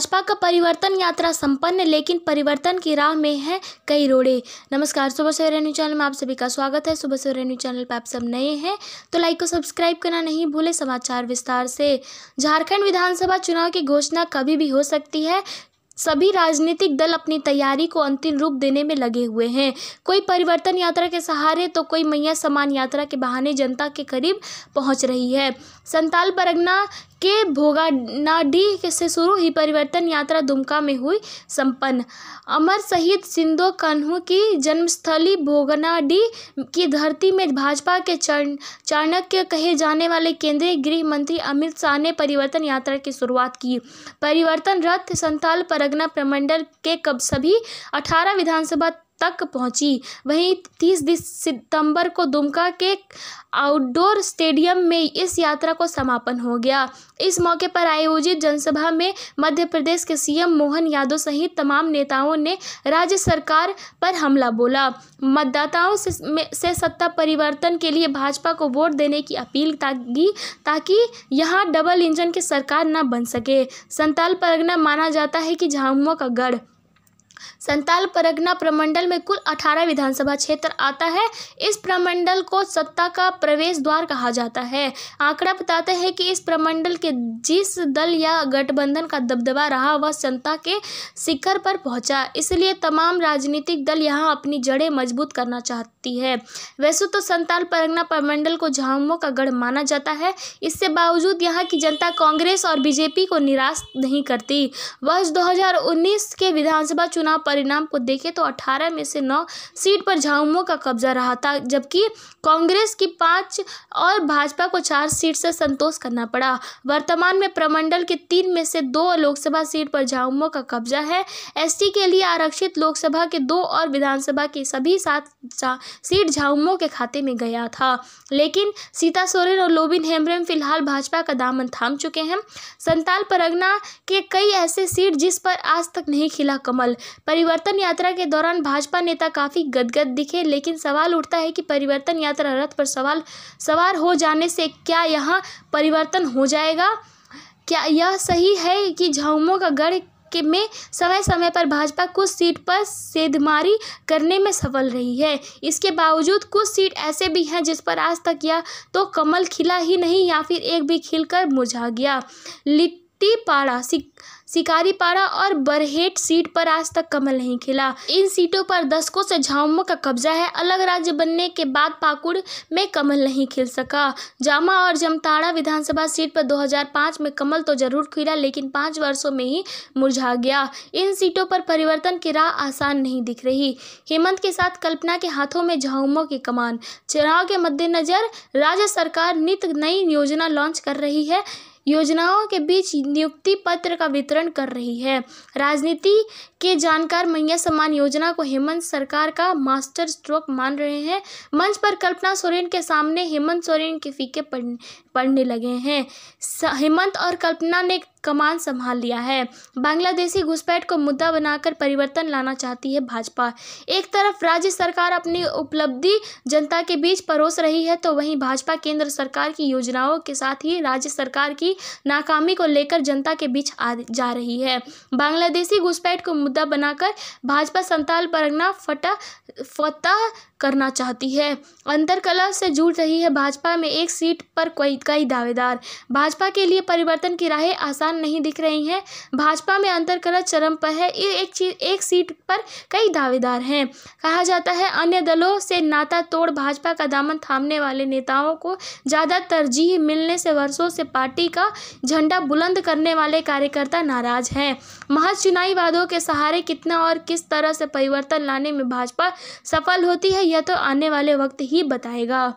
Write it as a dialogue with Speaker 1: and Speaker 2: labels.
Speaker 1: भाजपा का परिवर्तन यात्रा संपन्न, लेकिन परिवर्तन की राह में है कई रोड़े। नमस्कार, सुबह सवेरे न्यूज चैनल में आप सभी का स्वागत है। सुबह सवेरे न्यूज चैनल पर आप सब नए हैं तो लाइक को सब्सक्राइब करना नहीं भूले। समाचार विस्तार से। झारखंड विधानसभा चुनाव की घोषणा कभी भी हो सकती है। सभी राजनीतिक दल अपनी तैयारी को अंतिम रूप देने में लगे हुए हैं। कोई परिवर्तन यात्रा के सहारे तो कोई मैया समान यात्रा के बहाने जनता के करीब पहुंच रही है। संताल परगना के भोगानाडीह से शुरू हुई परिवर्तन यात्रा दुमका में हुई संपन्न। अमर शहीद सिंधो कान्हू की जन्मस्थली भोगानाडीह की धरती में भाजपा के चाणक्य कहे जाने वाले केंद्रीय गृह मंत्री अमित शाह ने परिवर्तन यात्रा की शुरुआत की। परिवर्तन रथ संताल परगना प्रमंडल के सभी 18 विधानसभा तक पहुंची। वहीं 30 सितंबर को दुमका के आउटडोर स्टेडियम में इस यात्रा को समापन हो गया। इस मौके पर आयोजित जनसभा में मध्य प्रदेश के सीएम मोहन यादव सहित तमाम नेताओं ने राज्य सरकार पर हमला बोला। मतदाताओं से सत्ता परिवर्तन के लिए भाजपा को वोट देने की अपील ताकि यहां डबल इंजन की सरकार न बन सके। संताल परगना माना जाता है कि झामुमो का गढ़। संताल परगना प्रमंडल में कुल 18 विधानसभा क्षेत्र आता है। इस प्रमंडल को सत्ता का प्रवेश द्वार कहा जाता है। आंकड़ा बताते हैं कि इस प्रमंडल के जिस दल या गठबंधन का दबदबा रहा वह जनता के शिखर पर पहुंचा। इसलिए तमाम राजनीतिक दल यहां अपनी जड़ें मजबूत करना चाहती है। वैसे तो संताल परगना प्रमंडल को झामुमो का गढ़ माना जाता है। इससे बावजूद यहाँ की जनता कांग्रेस और बीजेपी को निराश नहीं करती। वर्ष 2019 के विधानसभा चुनाव परिणाम को देखें तो 18 में से 9 सीट पर झामुमो का कब्जा रहा था, जबकि कांग्रेस की 5 और भाजपा को 4 सीट से संतोष करना पड़ा। वर्तमान में प्रमंडल के 3 में से 2 लोकसभा सीट पर झामुमो का कब्जा है। एसटी के लिए आरक्षित लोकसभा के 2 और विधानसभा की सभी 7 सीट झामुमो के खाते में गया था, लेकिन सीता सोरेन और लोबिन हेम्ब्रम फिलहाल भाजपा का दामन थाम चुके हैं। संताल परगना के कई ऐसे सीट जिस पर आज तक नहीं खिला कमल। परिवर्तन यात्रा के दौरान भाजपा नेता काफी गदगद दिखे, लेकिन सवाल उठता है कि परिवर्तन यात्रा रथ पर सवार हो जाने से क्या यहाँ परिवर्तन हो जाएगा? क्या यह सही है कि झामुमो का गढ़ में समय समय पर भाजपा कुछ सीट पर सेंधमारी करने में सफल रही है? इसके बावजूद कुछ सीट ऐसे भी हैं जिस पर आज तक या तो कमल खिला ही नहीं या फिर एक भी खिलकर मुरझा गया। लिट्टीपाड़ा, शिकारीपाड़ा और बरहेट सीट पर आज तक कमल नहीं खिला। इन सीटों पर दशकों से झामुमो का कब्जा है। अलग राज्य बनने के बाद पाकुड़ में कमल नहीं खिल सका। जामा और जमताड़ा विधानसभा सीट पर 2005 में कमल तो जरूर खिला, लेकिन 5 वर्षों में ही मुरझा गया। इन सीटों पर परिवर्तन की राह आसान नहीं दिख रही। हेमंत के साथ कल्पना के हाथों में झामुमो की कमान। चुनाव के मद्देनजर राज्य सरकार नित नई योजना लॉन्च कर रही है। योजनाओं के बीच नियुक्ति पत्र का वितरण कर रही है। राजनीति के जानकार मैया समान योजना को हेमंत सरकार का मास्टर स्ट्रोक मान रहे हैं। मंच पर कल्पना सोरेन के सामने हेमंत सोरेन के फीके पड़ने लगे हैं। हेमंत और कल्पना ने कमान संभाल लिया है। बांग्लादेशी घुसपैठ को मुद्दा बनाकर परिवर्तन लाना चाहती है भाजपा। एक तरफ राज्य सरकार अपनी उपलब्धि जनता के बीच परोस रही है, तो वहीं भाजपा केंद्र सरकार की योजनाओं के साथ ही राज्य सरकार की नाकामी को लेकर जनता के बीच आ जा रही है। बांग्लादेशी घुसपैठ को मुद्दा बनाकर भाजपा संताल परगना फतह करना चाहती है। अंतरकलह से जूझ रही है भाजपा में एक सीट पर कई दावेदार। भाजपा के लिए परिवर्तन की राहें आसान नहीं दिख रही हैं। भाजपा में अंतरकलह चरम पर है। एक सीट पर कई दावेदार हैं। कहा जाता है अन्य दलों से नाता तोड़ भाजपा का दामन थामने वाले नेताओं को ज्यादा तरजीह मिलने से वर्षों से पार्टी का झंडा बुलंद करने वाले कार्यकर्ता नाराज हैं। महज चुनावी वादों के सहारे कितना और किस तरह से परिवर्तन लाने में भाजपा सफल होती है, यह तो आने वाले वक्त ही बताएगा।